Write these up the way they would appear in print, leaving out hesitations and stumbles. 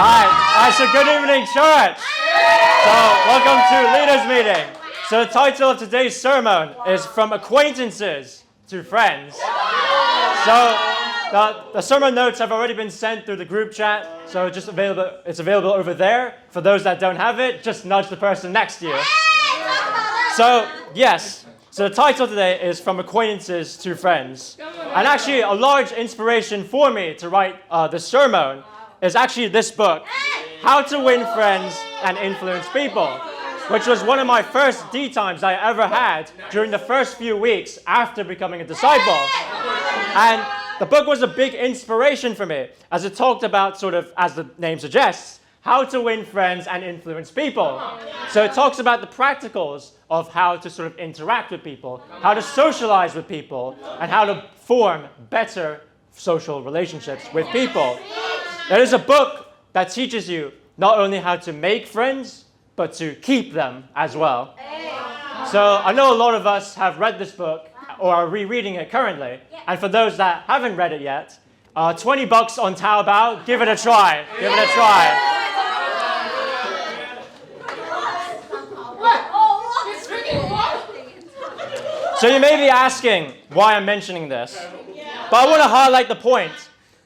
So good evening, church. So welcome to Leaders Meeting. So the title of today's sermon is From Acquaintances to Friends. So the sermon notes have already been sent through the group chat. So it's available over there. For those that don't have it, just nudge the person next to you. So yes. So the title today is From Acquaintances to Friends. And actually a large inspiration for me to write this sermon is actually this book, How to Win Friends and Influence People, which was one of my first D times I ever had during the first few weeks after becoming a disciple. And the book was a big inspiration for me as it talked about, sort of, as the name suggests, how to win friends and influence people. So it talks about the practicals of how to sort of interact with people, how to socialize with people, and how to form better social relationships with people. It is a book that teaches you not only how to make friends, but to keep them as well. So I know a lot of us have read this book or are rereading it currently. And for those that haven't read it yet, $20 on Taobao, give it a try. Give it a try. So you may be asking why I'm mentioning this, but I want to highlight the point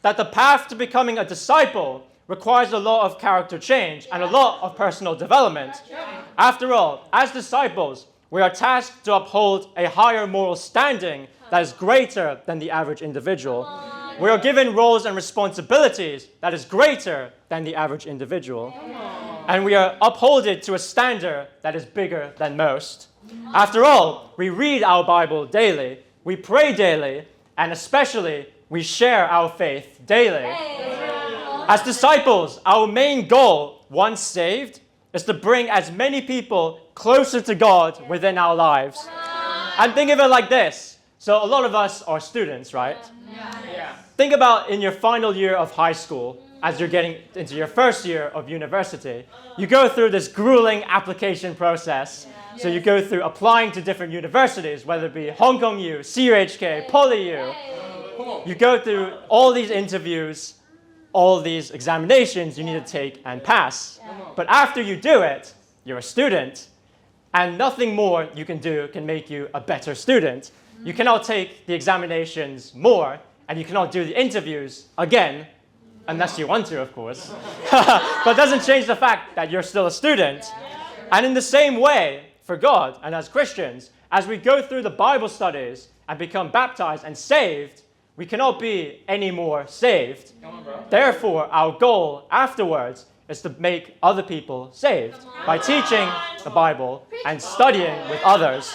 that the path to becoming a disciple requires a lot of character change and a lot of personal development. After all, as disciples, we are tasked to uphold a higher moral standing that is greater than the average individual. We are given roles and responsibilities that is greater than the average individual. And we are upholded to a standard that is bigger than most. After all, we read our Bible daily, we pray daily, and especially we share our faith daily. As disciples, our main goal, once saved, is to bring as many people closer to God within our lives. And think of it like this. So a lot of us are students, right? Yeah. Think about in your final year of high school, as you're getting into your first year of university, you go through this grueling application process. So you go through applying to different universities, whether it be Hong Kong U, CUHK, Poly U. You go through all these interviews, all these examinations you need to take and pass. But after you do it, you're a student, and nothing more you can do can make you a better student. You cannot take the examinations more, and you cannot do the interviews again, unless you want to, of course. But it doesn't change the fact that you're still a student. And in the same way, for God and as Christians, as we go through the Bible studies and become baptized and saved, we cannot be any more saved. Therefore, our goal afterwards is to make other people saved by teaching the Bible and studying with others.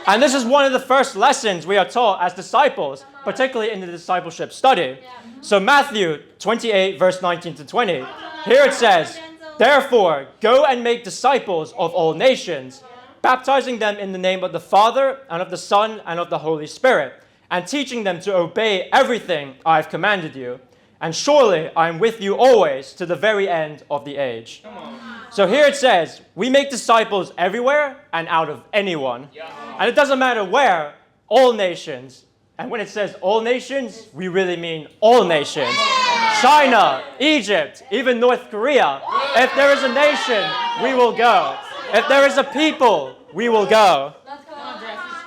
And this is one of the first lessons we are taught as disciples, particularly in the discipleship study. So Matthew 28, verse 19 to 20. Here it says, "Therefore, go and make disciples of all nations, baptizing them in the name of the Father, and of the Son, and of the Holy Spirit, and teaching them to obey everything I have commanded you. And surely I am with you always to the very end of the age." So here it says, we make disciples everywhere and out of anyone. And it doesn't matter where, all nations. And when it says all nations, we really mean all nations. China, Egypt, even North Korea. If there is a nation, we will go. If there is a people, we will go.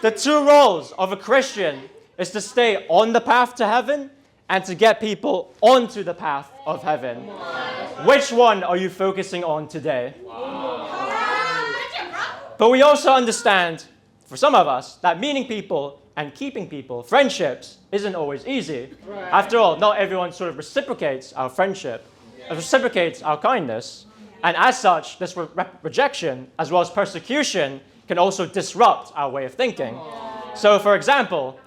The two roles of a Christian is to stay on the path to heaven and to get people onto the path of heaven. Which one are you focusing on today? But we also understand, for some of us, that meeting people and keeping people, friendships, isn't always easy. After all, not everyone sort of reciprocates our friendship, reciprocates our kindness. And as such, this rejection, as well as persecution, can also disrupt our way of thinking. So, for example,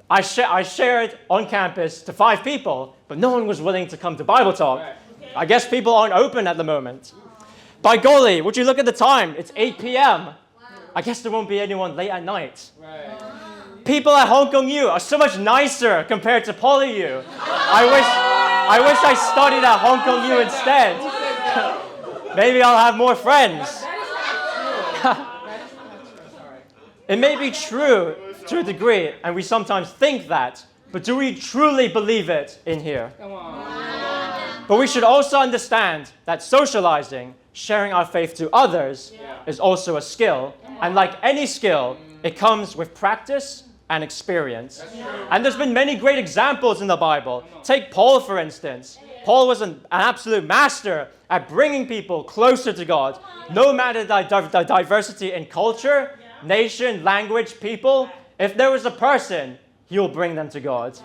I shared on campus to 5 people, but no one was willing to come to Bible talk. I guess people aren't open at the moment. By golly, would you look at the time? It's 8 p.m. I guess there won't be anyone late at night. People at Hong Kong U are so much nicer compared to Poly U. I wish I studied at Hong Kong U instead. Maybe I'll have more friends. It may be true to a degree, and we sometimes think that, but do we truly believe it in here? But we should also understand that socializing, sharing our faith to others, is also a skill. And like any skill, it comes with practice and experience. And there's been many great examples in the Bible. Take Paul, for instance. Paul was an absolute master at bringing people closer to God. No matter the diversity in culture, nation, language, people, if there was a person, he'll bring them to God.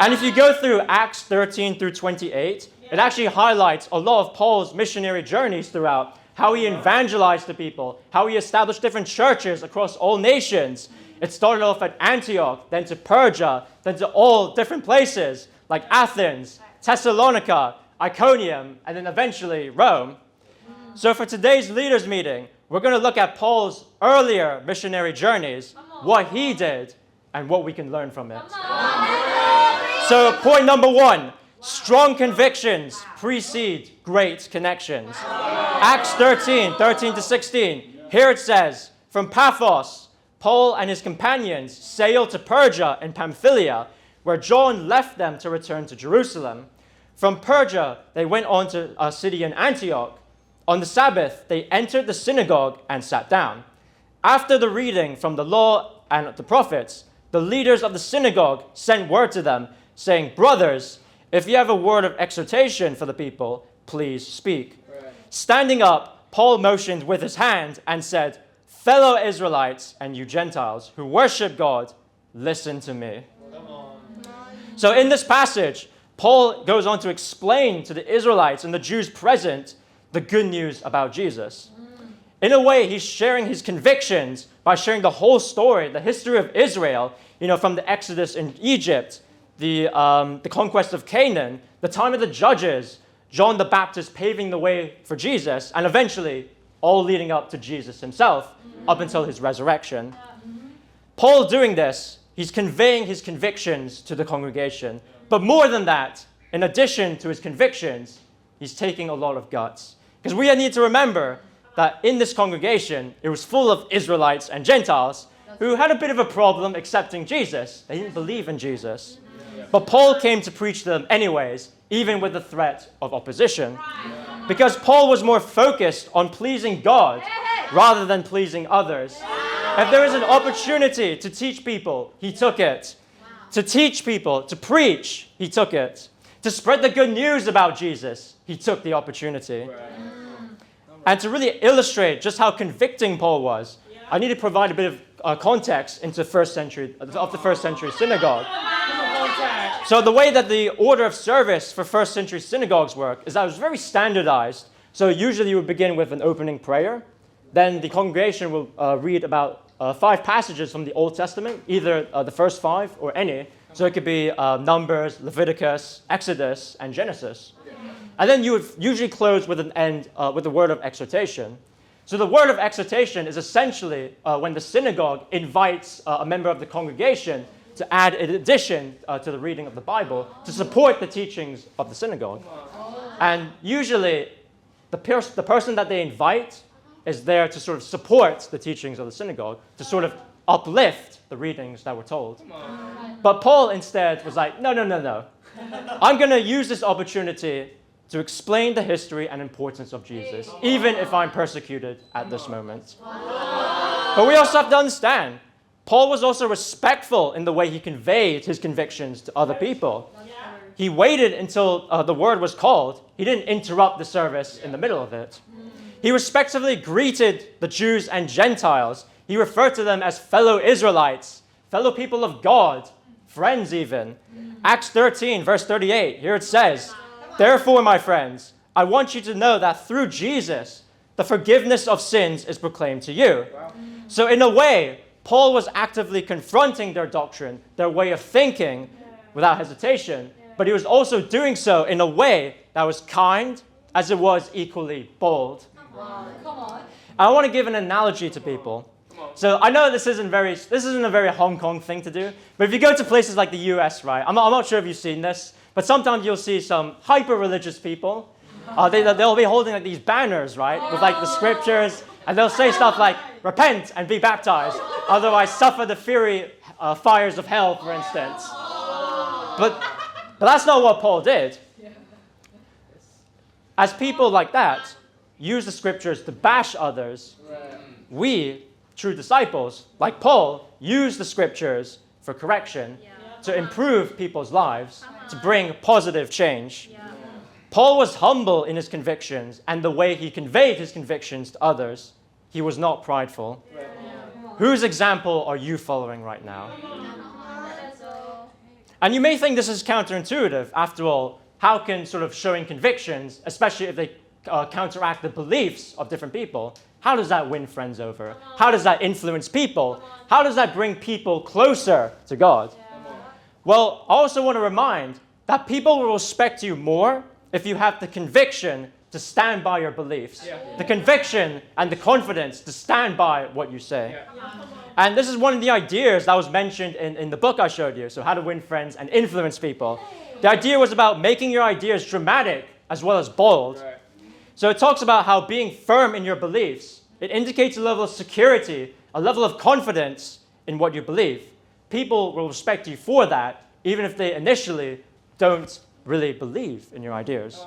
And if you go through Acts 13 through 28, it actually highlights a lot of Paul's missionary journeys throughout, how he evangelized the people, how he established different churches across all nations. It started off at Antioch, then to Persia, then to all different places like Athens, Thessalonica, Iconium, and then eventually Rome. So for today's leaders meeting, we're going to look at Paul's earlier missionary journeys, what he did, and what we can learn from it. So point number 1, strong convictions precede great connections. Acts 13 to 16. Here it says, from Paphos, Paul and his companions sailed to Persia and Pamphylia, where John left them to return to Jerusalem. From Persia, they went on to a city in Antioch. On the Sabbath, they entered the synagogue and sat down. After the reading from the law and the prophets, the leaders of the synagogue sent word to them, saying, brothers, if you have a word of exhortation for the people, please speak. Right. Standing up, Paul motioned with his hand and said, fellow Israelites and you Gentiles who worship God, listen to me. So in this passage, Paul goes on to explain to the Israelites and the Jews present the good news about Jesus. In a way, he's sharing his convictions by sharing the whole story, the history of Israel, from the Exodus in Egypt, the conquest of Canaan, the time of the Judges, John the Baptist paving the way for Jesus, and eventually all leading up to Jesus himself, up until his resurrection. Paul doing this, he's conveying his convictions to the congregation. But more than that, in addition to his convictions, he's taking a lot of guts. Because we need to remember that in this congregation, it was full of Israelites and Gentiles who had a bit of a problem accepting Jesus. They didn't believe in Jesus. But Paul came to preach to them anyways, even with the threat of opposition. Because Paul was more focused on pleasing God rather than pleasing others. If there is an opportunity to teach people, he took it. To teach people, to preach, he took it. To spread the good news about Jesus, he took the opportunity. And to really illustrate just how convicting Paul was, I need to provide a bit of context into the first century synagogue. So the way that the order of service for first century synagogues work is that it was very standardized. So usually you would begin with an opening prayer. Then the congregation will read about 5 passages from the Old Testament, either the first 5 or any. So it could be Numbers, Leviticus, Exodus, and Genesis. And then you would usually close with an end with a word of exhortation. So the word of exhortation is essentially when the synagogue invites a member of the congregation to add an addition to the reading of the Bible to support the teachings of the synagogue. And usually the person that they invite is there to sort of support the teachings of the synagogue, to sort of uplift the readings that were told. But Paul instead was like, no. I'm going to use this opportunity to explain the history and importance of Jesus, even if I'm persecuted at this moment. But we also have to understand, Paul was also respectful in the way he conveyed his convictions to other people. He waited until the word was called. He didn't interrupt the service in the middle of it. He respectfully greeted the Jews and Gentiles. He referred to them as fellow Israelites, fellow people of God, friends even. Acts 13, verse 38, here it says, therefore, my friends, I want you to know that through Jesus, the forgiveness of sins is proclaimed to you. So in a way, Paul was actively confronting their doctrine, their way of thinking, without hesitation. But he was also doing so in a way that was kind, as it was equally bold. Come on. I want to give an analogy to people. So I know this isn't a very Hong Kong thing to do, but if you go to places like the US, right, I'm not sure if you've seen this, but sometimes you'll see some hyper-religious people. They'll be holding like these banners, right, with like the scriptures, and they'll say stuff like, repent and be baptized, otherwise suffer the fiery fires of hell, for instance. But that's not what Paul did. As people like that use the scriptures to bash others, we, true disciples, like Paul, use the scriptures for correction, to improve people's lives, to bring positive change. Paul was humble in his convictions and the way he conveyed his convictions to others. He was not prideful. Whose example are you following right now? And you may think this is counterintuitive. After all, how can sort of showing convictions, especially if they counteract the beliefs of different people, how does that win friends over? How does that influence people? How does that bring people closer to God? Well, I also want to remind that people will respect you more if you have the conviction to stand by your beliefs, the conviction and the confidence to stand by what you say. And this is one of the ideas that was mentioned in the book I showed you, so How to Win Friends and Influence People. The idea was about making your ideas dramatic as well as bold. So it talks about how being firm in your beliefs, it indicates a level of security, a level of confidence in what you believe. People will respect you for that, even if they initially don't really believe in your ideas.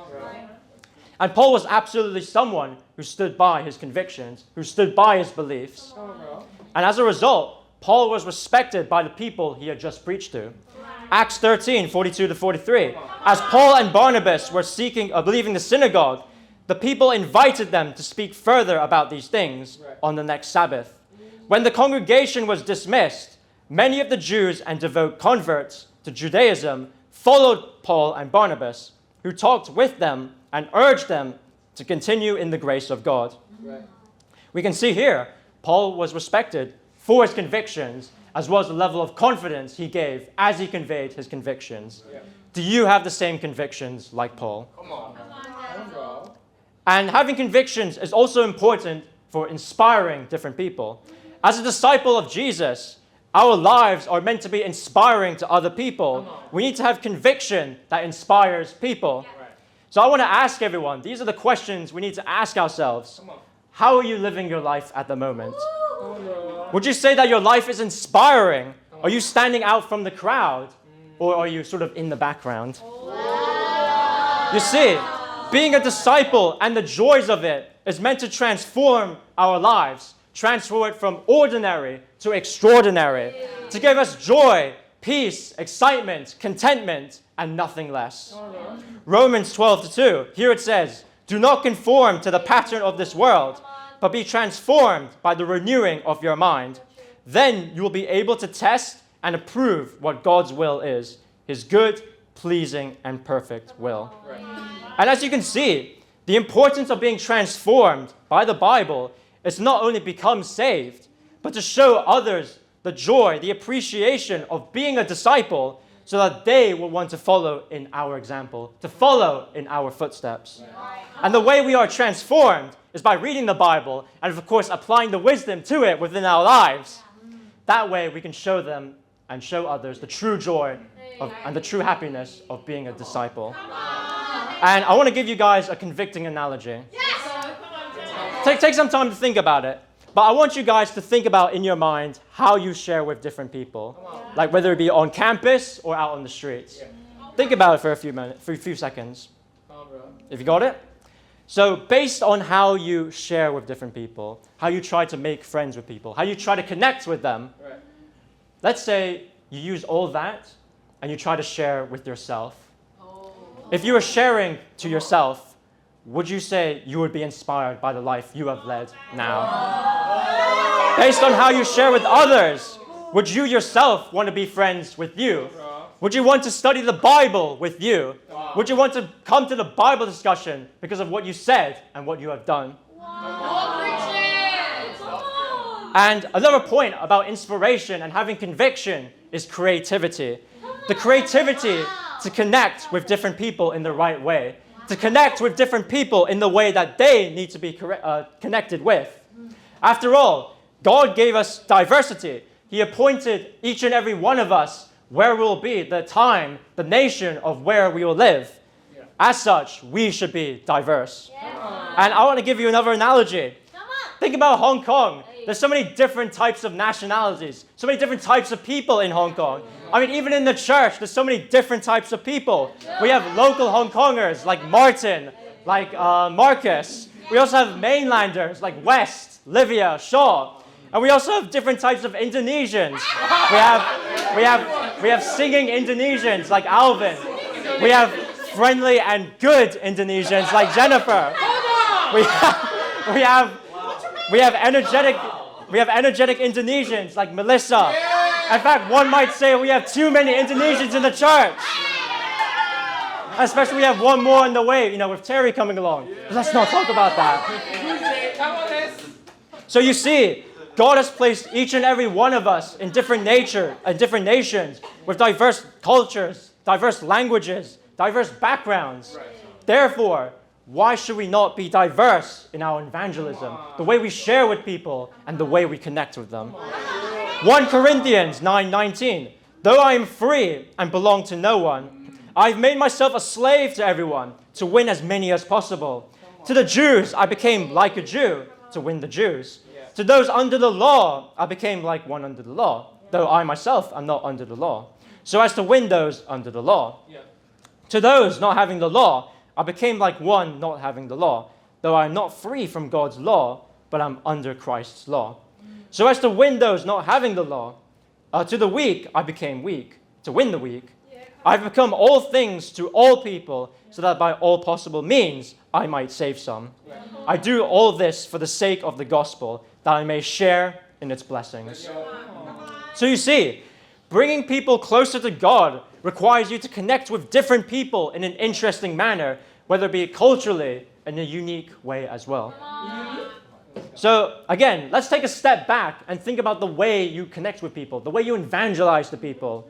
And Paul was absolutely someone who stood by his convictions, who stood by his beliefs. And as a result, Paul was respected by the people he had just preached to. Acts 13, 42 to 43. As Paul and Barnabas were leaving the synagogue, the people invited them to speak further about these things on the next Sabbath. When the congregation was dismissed, many of the Jews and devout converts to Judaism followed Paul and Barnabas, who talked with them and urged them to continue in the grace of God. We can see here, Paul was respected for his convictions, as well as the level of confidence he gave as he conveyed his convictions. Do you have the same convictions like Paul? Come on. And having convictions is also important for inspiring different people. As a disciple of Jesus, our lives are meant to be inspiring to other people. We need to have conviction that inspires people. So I want to ask everyone, these are the questions we need to ask ourselves. How are you living your life at the moment? Would you say that your life is inspiring? Are you standing out from the crowd? Or are you sort of in the background? You see, being a disciple and the joys of it is meant to transform our lives, transform it from ordinary to extraordinary, to give us joy, peace, excitement, contentment, and nothing less. Romans 12:2, here it says, "Do not conform to the pattern of this world, but be transformed by the renewing of your mind. Then you will be able to test and approve what God's will is, his good, pleasing, and perfect will." And as you can see, the importance of being transformed by the Bible is not only become saved, but to show others the joy, the appreciation of being a disciple so that they will want to follow in our example, to follow in our footsteps. And the way we are transformed is by reading the Bible and, of course, applying the wisdom to it within our lives. That way we can show them and show others the true joy and the true happiness of being a disciple. And I want to give you guys a convicting analogy. Take some time to think about it. But I want you guys to think about in your mind how you share with different people. Like whether it be on campus or out on the streets. Think about it for a few seconds. If you got it? So based on how you share with different people, how you try to make friends with people, how you try to connect with them, let's say you use all that and you try to share with yourself. If you were sharing to yourself, would you say you would be inspired by the life you have led now? Based on how you share with others, would you yourself want to be friends with you? Would you want to study the Bible with you? Would you want to come to the Bible discussion because of what you said and what you have done? And another point about inspiration and having conviction is creativity. The creativity to connect with different people in the right way, to connect with different people in the way that they need to be connected with. After all, God gave us diversity. He appointed each and every one of us where we will be, the time, the nation of where we will live. As such, we should be diverse. And I want to give you another analogy. Think about Hong Kong. There's so many different types of nationalities, so many different types of people in Hong Kong. I mean, even in the church, there's so many different types of people. We have local Hong Kongers like Martin, like Marcus. We also have mainlanders like West, Livia, Shaw. And we also have different types of Indonesians. We have singing Indonesians like Alvin. We have friendly and good Indonesians like Jennifer. We have energetic Indonesians like Melissa. In fact, one might say we have too many Indonesians in the church. Especially we have one more on the way, with Terry coming along. But let's not talk about that. So you see, God has placed each and every one of us in different nations, with diverse cultures, diverse languages, diverse backgrounds. Therefore, why should we not be diverse in our evangelism, the way we share with people and the way we connect with them? 1 Corinthians 9:19. Though I am free and belong to no one, I've made myself a slave to everyone to win as many as possible. To the Jews, I became like a Jew to win the Jews. To those under the law, I became like one under the law, though I myself am not under the law, so as to win those under the law. To those not having the law, I became like one not having the law, though I am not free from God's law, but I'm under Christ's law. So as to win those not having the law, to the weak I became weak, to win the weak. I've become all things to all people, so that by all possible means I might save some. I do all this for the sake of the gospel, that I may share in its blessings. So you see, bringing people closer to God requires you to connect with different people in an interesting manner, whether it be culturally in a unique way as well. So again, let's take a step back and think about the way you connect with people, the way you evangelize to people.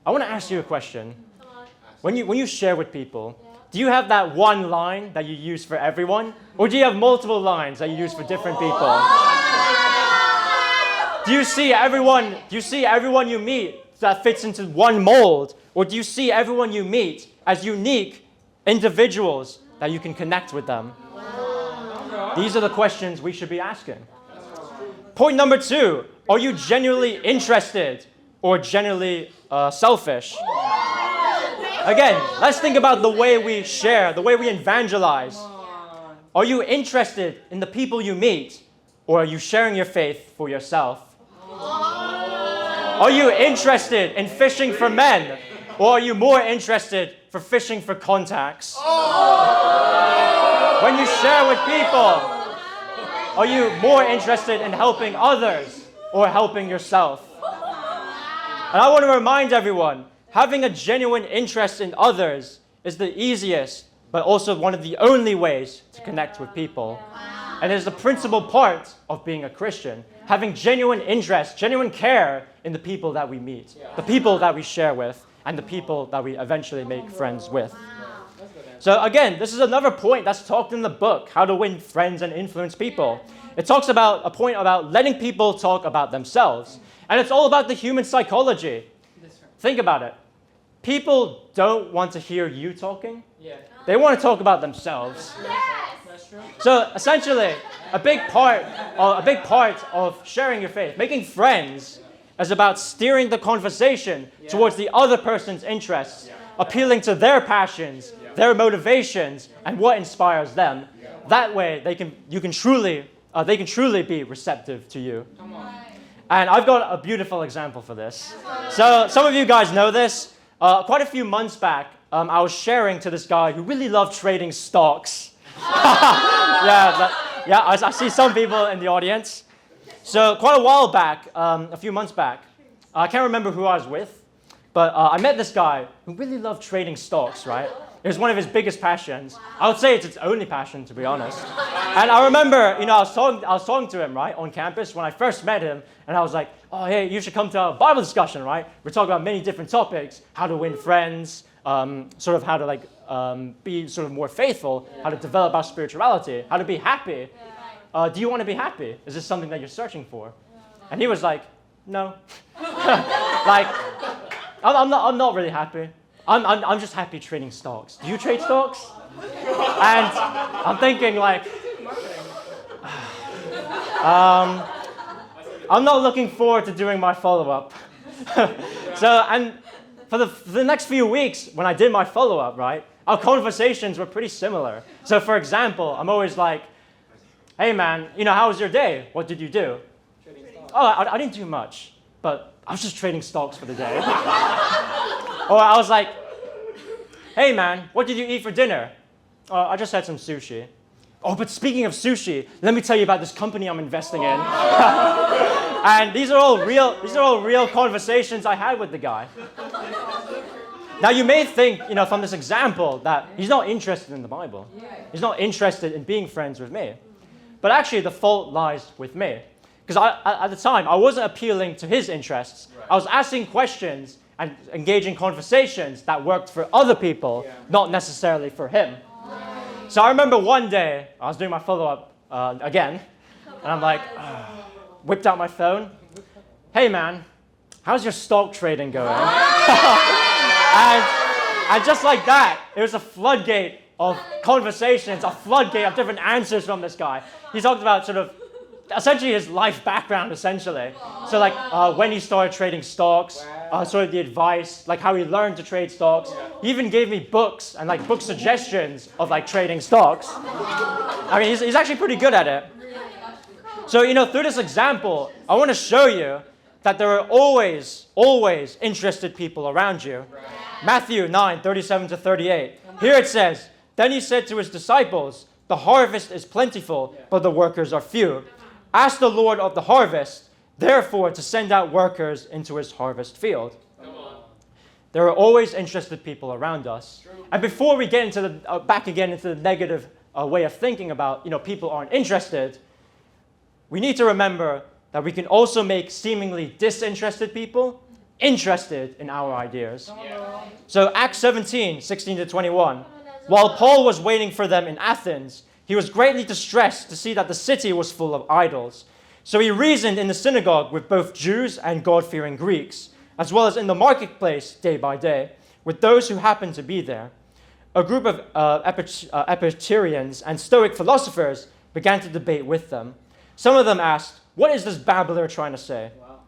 I want to ask you a question. When you share with people, do you have that one line that you use for everyone? Or do you have multiple lines that you use for different people? Do you see everyone you meet that fits into one mold? Or do you see everyone you meet as unique individuals that you can connect with them? These are the questions we should be asking. Point number 2, are you genuinely interested or genuinely selfish? Again, let's think about the way we share, the way we evangelize. Are you interested in the people you meet, or are you sharing your faith for yourself? Are you interested in fishing for men, or are you more interested for fishing for contacts? When you share with people, are you more interested in helping others or helping yourself? And I want to remind everyone, having a genuine interest in others is the easiest, but also one of the only ways to connect with people. And it is the principal part of being a Christian, having genuine interest, genuine care in the people that we meet, the people that we share with, and the people that we eventually make friends with. So again, this is another point that's talked in the book, How to Win Friends and Influence People. It talks about a point about letting people talk about themselves. And it's all about the human psychology. Think about it. People don't want to hear you talking. They want to talk about themselves. So essentially, a big part of sharing your faith, making friends, is about steering the conversation towards the other person's interests, appealing to their passions, their motivations, and what inspires them. That way, they can truly be receptive to you. And I've got a beautiful example for this. So some of you guys know this. Quite a few months back, I was sharing to this guy who really loved trading stocks. I see some people in the audience. So quite a while back, a few months back, I can't remember who I was with, but I met this guy who really loved trading stocks, right? It was one of his biggest passions. I would say it's its only passion, to be honest. And I remember, I was talking to him, right, on campus when I first met him, and I was like, oh, hey, you should come to a Bible discussion, right? We're talking about many different topics, how to win friends, sort of how to be sort of more faithful, how to develop our spirituality, how to be happy. Do you want to be happy? Is this something that you're searching for? And he was like, no. I'm not really happy. I'm just happy trading stocks. Do you trade stocks? And I'm thinking I'm not looking forward to doing my follow-up. And for the next few weeks, when I did my follow-up, right, our conversations were pretty similar. So for example, I'm always like, hey man, how was your day? What did you do? Oh, I didn't do much, but I was just trading stocks for the day. Or I was like, hey man, what did you eat for dinner? I just had some sushi. Oh, but speaking of sushi, let me tell you about this company I'm investing in. And these are all real conversations I had with the guy. Now you may think, from this example that he's not interested in the Bible. He's not interested in being friends with me. But actually the fault lies with me. Because at the time, I wasn't appealing to his interests. I was asking questions and engaging conversations that worked for other people, not necessarily for him. So I remember one day, I was doing my follow-up again, and I'm like, whipped out my phone. Hey man, how's your stock trading going? and just like that, it was a floodgate of conversations, a floodgate of different answers from this guy. He talked about sort of essentially his life background, essentially. So like when he started trading stocks, sort of the advice, like how he learned to trade stocks. He even gave me books and like book suggestions of like trading stocks. I mean, he's actually pretty good at it. So, through this example, I want to show you that there are always interested people around you. Matthew 9:37-38. Here it says, then he said to his disciples, the harvest is plentiful, but the workers are few. Ask the Lord of the harvest, therefore, to send out workers into his harvest field. There are always interested people around us. And before we get into back again into the negative way of thinking about, people aren't interested, we need to remember that we can also make seemingly disinterested people interested in our ideas. So Acts 17:16-21. While Paul was waiting for them in Athens, he was greatly distressed to see that the city was full of idols. So he reasoned in the synagogue with both Jews and God-fearing Greeks, as well as in the marketplace day by day, with those who happened to be there. A group of Epicureans and Stoic philosophers began to debate with them. Some of them asked, what is this babbler trying to say? Wow.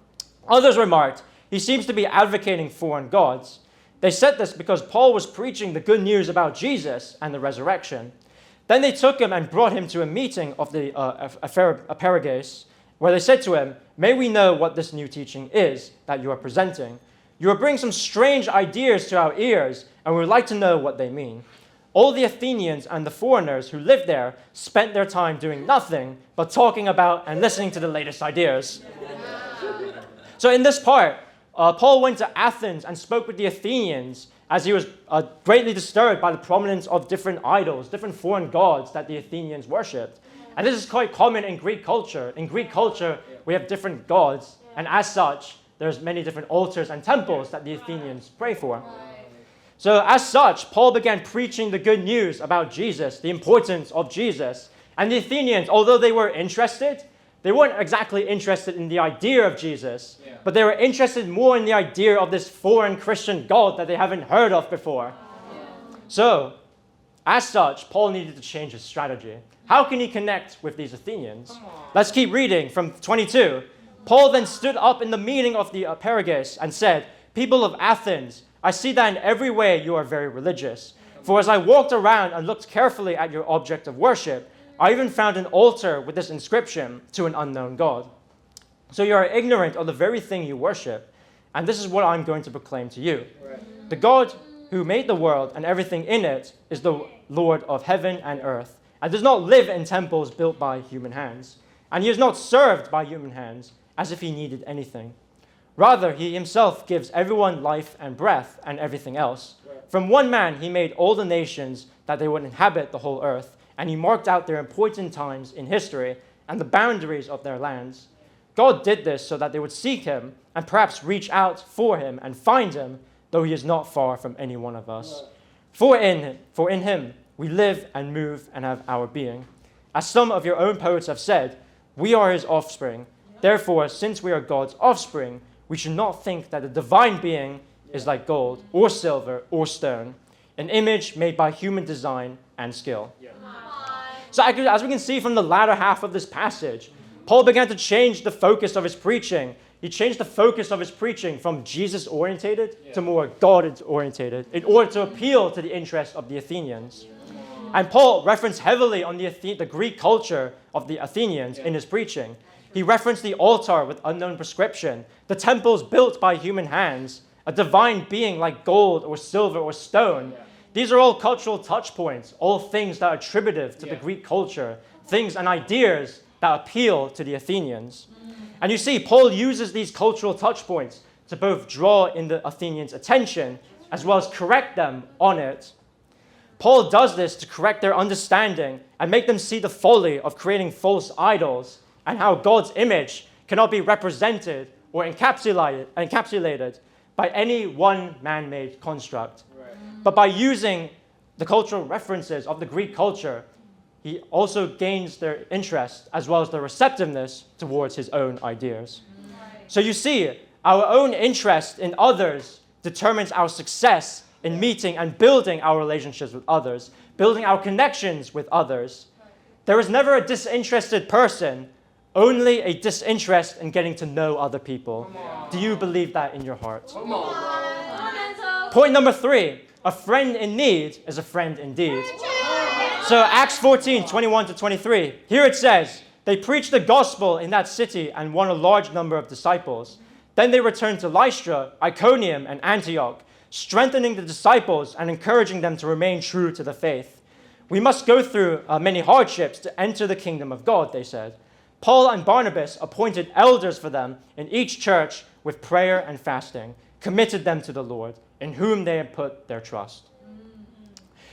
Others remarked, he seems to be advocating foreign gods. They said this because Paul was preaching the good news about Jesus and the resurrection. Then they took him and brought him to a meeting of the Acquaintances, where they said to him, may we know what this new teaching is that you are presenting? You are bringing some strange ideas to our ears, and we would like to know what they mean. All the Athenians and the foreigners who lived there spent their time doing nothing but talking about and listening to the latest ideas. So in this part, Paul went to Athens and spoke with the Athenians as he was greatly disturbed by the prominence of different idols, different foreign gods that the Athenians worshipped. And this is quite common in Greek culture. In Greek culture, we have different gods, and as such, there's many different altars and temples that the Athenians pray for. So as such, Paul began preaching the good news about Jesus, the importance of Jesus. And the Athenians, although they were interested, they weren't exactly interested in the idea of Jesus, but they were interested more in the idea of this foreign Christian God that they haven't heard of before. So, as such, Paul needed to change his strategy. How can he connect with these Athenians? Let's keep reading from 22. Paul then stood up in the meeting of the Acquaintances and said, people of Athens, I see that in every way you are very religious. For as I walked around and looked carefully at your object of worship, I even found an altar with this inscription, to an unknown God. So you are ignorant of the very thing you worship, and this is what I'm going to proclaim to you. The God who made the world and everything in it is the Lord of heaven and earth, and does not live in temples built by human hands. And he is not served by human hands as if he needed anything. Rather, he himself gives everyone life and breath and everything else. From one man he made all the nations that they would inhabit the whole earth, and he marked out their important times in history and the boundaries of their lands. God did this so that they would seek him and perhaps reach out for him and find him, though he is not far from any one of us. For in him we live and move and have our being. As some of your own poets have said, we are his offspring. Therefore, since we are God's offspring, we should not think that the divine being is like gold or silver or stone, an image made by human design and skill. So as we can see from the latter half of this passage, Paul began to change the focus of his preaching. he changed the focus of his preaching from Jesus-orientated to more God-orientated in order to appeal to the interests of the Athenians. And Paul referenced heavily on the Greek culture of the Athenians in his preaching. He referenced the altar with unknown prescription, the temples built by human hands, a divine being like gold or silver or stone. These are all cultural touch points, all things that are attributive to the Greek culture, things and ideas that appeal to the Athenians. And you see, Paul uses these cultural touch points to both draw in the Athenians' attention as well as correct them on it. Paul does this to correct their understanding and make them see the folly of creating false idols and how God's image cannot be represented or encapsulated by any one man-made construct. But by using the cultural references of the Greek culture, he also gains their interest as well as their receptiveness towards his own ideas. So you see, our own interest in others determines our success in meeting and building our relationships with others, building our connections with others. There is never a disinterested person, only a disinterest in getting to know other people. Do you believe that in your heart? Point number 3, a friend in need is a friend indeed. So Acts 14, 21 to 23, here it says, they preached the gospel in that city and won a large number of disciples. Then they returned to Lystra, Iconium, and Antioch, strengthening the disciples and encouraging them to remain true to the faith. We must go through many hardships to enter the kingdom of God, they said. Paul and Barnabas appointed elders for them in each church with prayer and fasting, committed them to the Lord, in whom they had put their trust.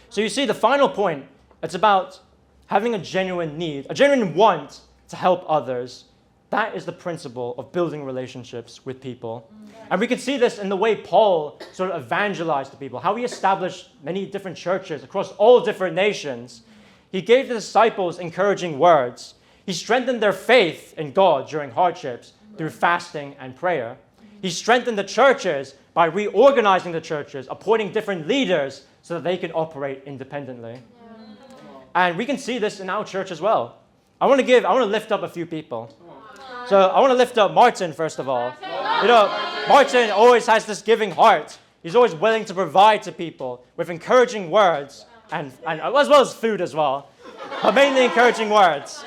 So you see, the final point, it's about having a genuine need, a genuine want to help others. That is the principle of building relationships with people. And we can see this in the way Paul sort of evangelized the people, how he established many different churches across all different nations. He gave the disciples encouraging words. He strengthened their faith in God during hardships through fasting and prayer. He strengthened the churches by reorganizing the churches, appointing different leaders so that they can operate independently. And we can see this in our church as well. I want to lift up a few people. So I want to lift up Martin, first of all. You know, Martin always has this giving heart. He's always willing to provide to people with encouraging words and as well as food as well, but mainly encouraging words.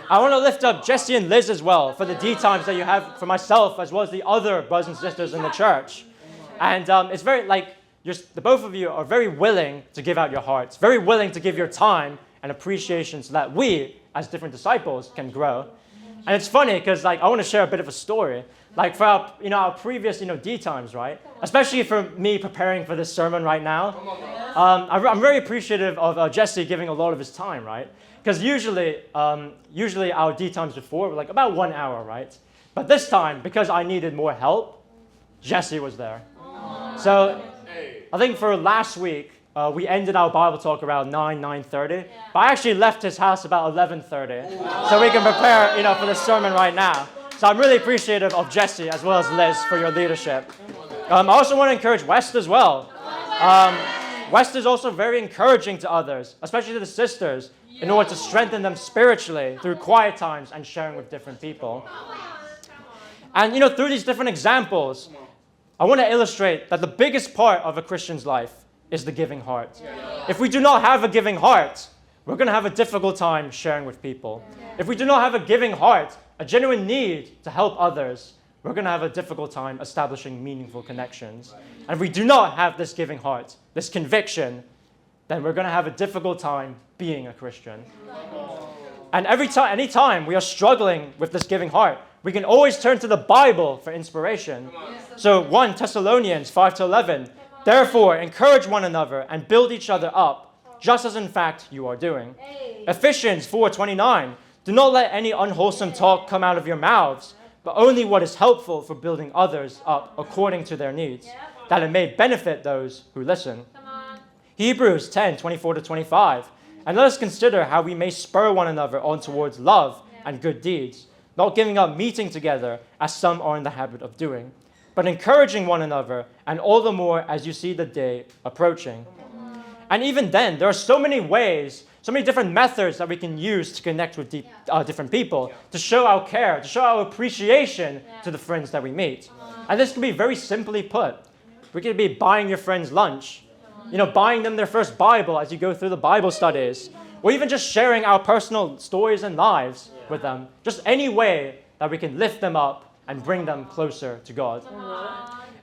I want to lift up Jesse and Liz as well for the D times that you have for myself as well as the other brothers and sisters in the church. And it's very the both of you are very willing to give out your hearts, very willing to give your time and appreciation so that we, as different disciples, can grow. And it's funny because I want to share a bit of a story. For our previous D times, right? Especially for me preparing for this sermon right now. I'm very appreciative of Jesse giving a lot of his time, right? Because usually our D times before were about 1 hour, right? But this time, because I needed more help, Jesse was there. So I think for last week, we ended our Bible talk around 9:30. But I actually left his house about 11:30. So we can prepare, for the sermon right now. So I'm really appreciative of Jesse as well as Liz for your leadership. I also want to encourage West as well. West is also very encouraging to others, especially to the sisters, in order to strengthen them spiritually through quiet times and sharing with different people. And, through these different examples, I want to illustrate that the biggest part of a Christian's life is the giving heart. If we do not have a giving heart, we're going to have a difficult time sharing with people. If we do not have a giving heart, a genuine need to help others, we're going to have a difficult time establishing meaningful connections. And if we do not have this giving heart, this conviction, then we're going to have a difficult time being a Christian. And anytime we are struggling with this giving heart, we can always turn to the Bible for inspiration. So 1 Thessalonians 5-11, therefore encourage one another and build each other up, just as in fact you are doing. Ephesians 4:29, do not let any unwholesome talk come out of your mouths, but only what is helpful for building others up according to their needs, that it may benefit those who listen. Hebrews 10:24-25, and let us consider how we may spur one another on towards love and good deeds, not giving up meeting together as some are in the habit of doing, but encouraging one another, and all the more as you see the day approaching. And even then, there are so many ways, so many different methods that we can use to connect with different people, to show our care, to show our appreciation to the friends that we meet. And this can be very simply put. We could be buying your friends lunch, buying them their first Bible as you go through the Bible studies, or even just sharing our personal stories and lives with them. Just any way that we can lift them up and bring them closer to God.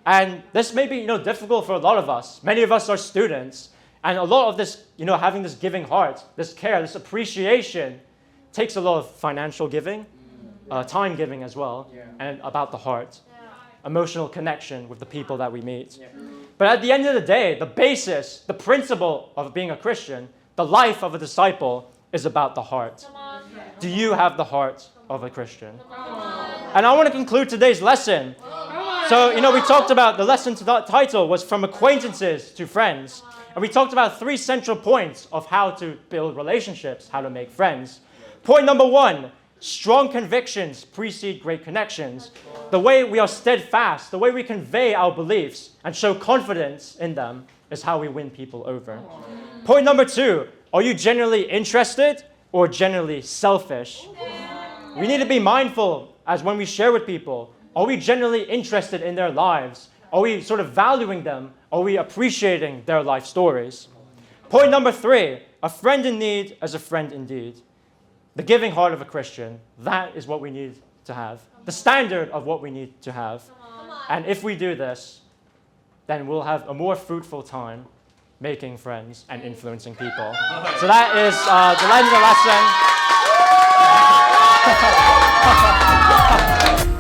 And this may be difficult for a lot of us. Many of us are students, and a lot of this, having this giving heart, this care, this appreciation, takes a lot of financial giving, time giving as well, and about the heart, emotional connection with the people that we meet. But at the end of the day, the basis, the principle of being a Christian, the life of a disciple is about the heart. Do you have the heart of a Christian? And I want to conclude today's lesson. So, we talked about the lesson title was From Acquaintances to Friends. And we talked about 3 central points of how to build relationships, how to make friends. Point number 1, strong convictions precede great connections. The way we are steadfast, the way we convey our beliefs and show confidence in them is how we win people over. Point number 2, are you genuinely interested or genuinely selfish? We need to be mindful as when we share with people, are we genuinely interested in their lives? Are we sort of valuing them? Are we appreciating their life stories? Point number 3, a friend in need is a friend indeed. The giving heart of a Christian, that is what we need to have. The standard of what we need to have. And if we do this, then we'll have a more fruitful time making friends and influencing people. So that is the end of the lesson.